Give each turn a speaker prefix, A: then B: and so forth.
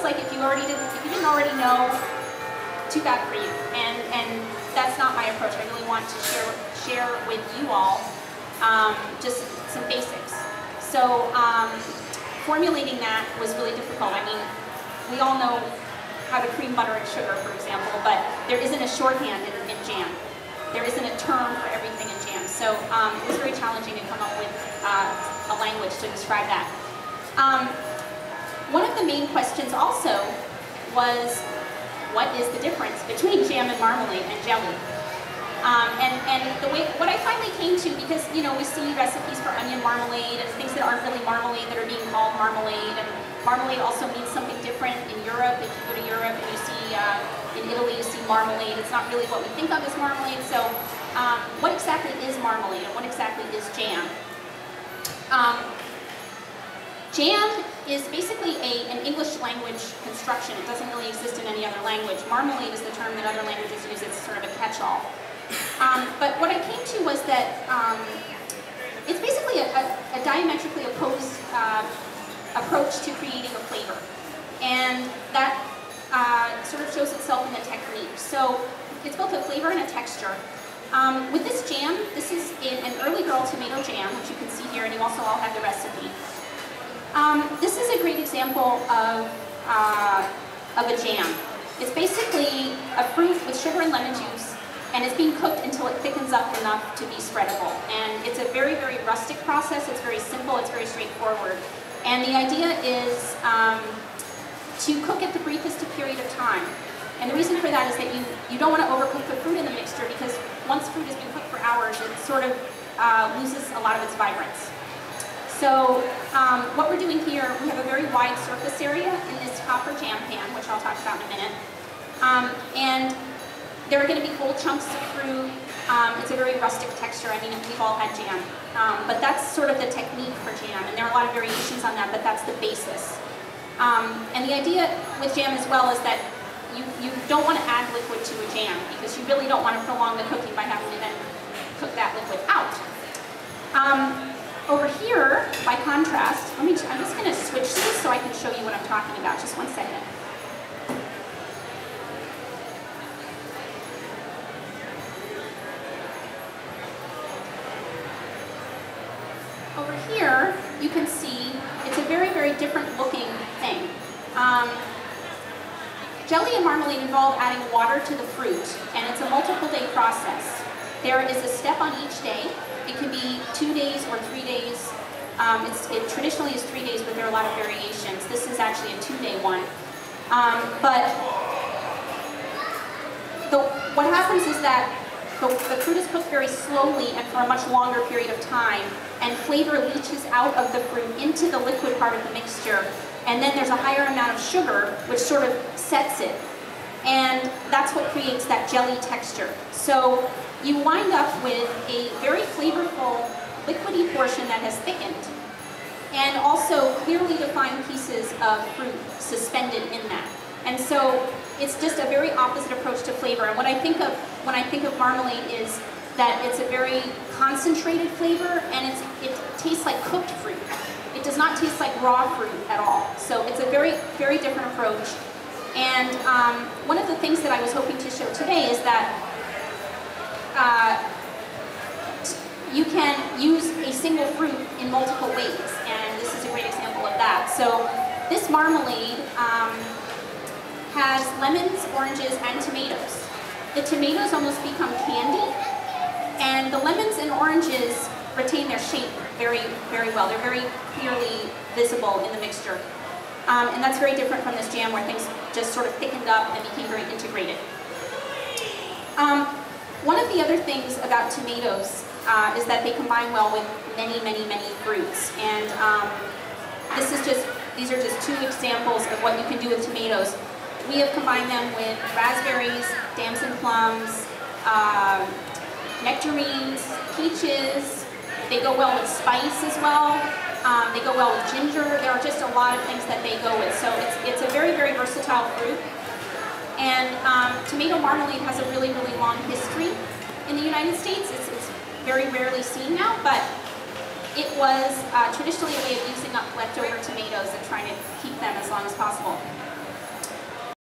A: like if you didn't already know, too bad for you. And that's not my approach. I really want to share with you all just some basics. So formulating that was really difficult. I mean, we all know how to cream butter and sugar, for example, but there isn't a shorthand in jam. There isn't a term for everything in jam. So it was very challenging to come up with a language to describe that. One of the main questions also was, what is the difference between jam and marmalade and jelly? And what I finally came to, because we see recipes for onion marmalade and things that aren't really marmalade that are being called marmalade, and marmalade also means something different in Europe. If you go to Europe and you see, in Italy you see marmalade, it's not really what we think of as marmalade. So what exactly is marmalade and what exactly is jam? Jam is basically an English language construction. It doesn't really exist in any other language. Marmalade is the term that other languages use. It's sort of a catch-all. But what I came to was that it's basically a diametrically opposed approach to creating a flavor. And that sort of shows itself in the technique. So it's both a flavor and a texture. With this jam, this is an early girl tomato jam, which you can see here, and you also all have the recipe. This is a great example of a jam. It's basically a fruit with sugar and lemon juice, and it's being cooked until it thickens up enough to be spreadable. And it's a very, very rustic process. It's very simple. It's very straightforward. And the idea is to cook it the briefest period of time. And the reason for that is that you don't want to overcook the fruit in the mixture, because once fruit has been cooked for hours, it sort of loses a lot of its vibrance. So what we're doing here, we have a very wide surface area in this copper jam pan, which I'll talk about in a minute. And there are going to be whole chunks of fruit. It's a very rustic texture. I mean, we've all had jam. But that's sort of the technique for jam. And there are a lot of variations on that, but that's the basis. And the idea with jam as well is that you don't want to add liquid to a jam, because you really don't want to prolong the cooking by having to then cook that liquid out. Over here, by contrast, I'm just going to switch these so I can show you what I'm talking about. Just one second. Over here, you can see it's a very, very different looking thing. Jelly and marmalade involve adding water to the fruit, and it's a multiple day process. There is a step on each day. It can be 2 days or 3 days. It traditionally is 3 days, but there are a lot of variations. This is actually a 2-day one. But what happens is that the fruit is cooked very slowly and for a much longer period of time, and flavor leaches out of the fruit into the liquid part of the mixture. And then there's a higher amount of sugar, which sort of sets it. And that's what creates that jelly texture. So you wind up with a very flavorful, liquidy portion that has thickened, and also clearly defined pieces of fruit suspended in that. And so it's just a very opposite approach to flavor. And what I think of when I think of marmalade is that it's a very concentrated flavor, and it tastes like cooked fruit. It does not taste like raw fruit at all. So it's a very, very different approach. And one of the things that I was hoping to show today is that you can use a single fruit in multiple ways, and this is a great example of that. So this marmalade has lemons, oranges, and tomatoes. The tomatoes almost become candy, and the lemons and oranges retain their shape very, very well. They're very clearly visible in the mixture. And that's very different from this jam where things just sort of thickened up and became very integrated. One of the other things about tomatoes is that they combine well with many, many, many fruits. And these are just 2 examples of what you can do with tomatoes. We have combined them with raspberries, damson plums, nectarines, peaches. They go well with spice as well. They go well with ginger. There are just a lot of things that they go with. So it's a very, very versatile fruit. And tomato marmalade has a really, really long history in the United States. It's very rarely seen now, but it was traditionally a way of using up leftover tomatoes and trying to keep them as long as possible.